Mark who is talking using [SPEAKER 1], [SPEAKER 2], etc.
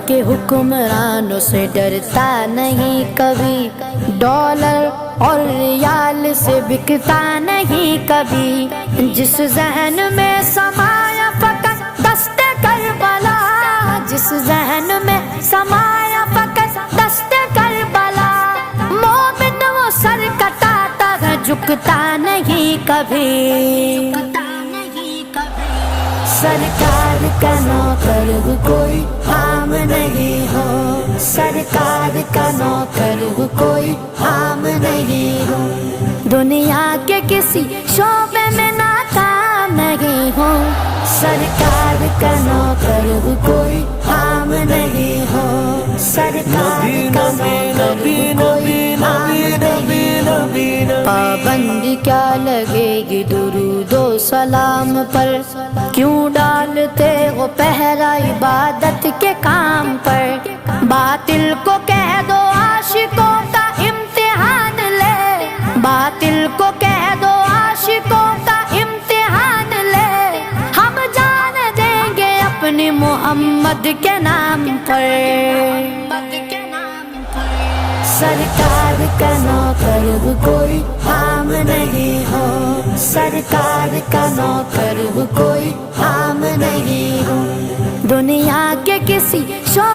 [SPEAKER 1] کے حکمرانوں سے ڈرتا نہیں کبھی، ڈالر اور ریال سے بکتا نہیں کبھی، جس ذہن میں سمایا فقط دست کربلا، جس ذہن میں سمایا فقط دست کربلا، مومن وہ سر کٹاتا ہے جھکتا نہیں کبھی، سرکار کا نوکر کوئی عام نہیں ہو، سرکار کا نوکر کوئی عام نہیں ہو، دنیا کے کسی شعبے میں ناکام نہیں ہو، سرکار کا نوکر کوئی عام نہیں ہو، سرکار کا نوکر کوئی عام نہیں ہو، پابندی کیا لگے گی درود و سلام پر، کیوں ڈالتے ہو پہرا عبادت کے کام پر، باطل کو کہہ دو عاشقوں کا امتحان لے، باطل کو کہہ دو عاشقوں کا امتحان لے، ہم جان دیں گے اپنے محمد کے نام پر، سرکار کا نوکر کوئی عام نہیں ہو، سرکار کا نوکر کوئی عام نہیں ہو، دنیا کے کسی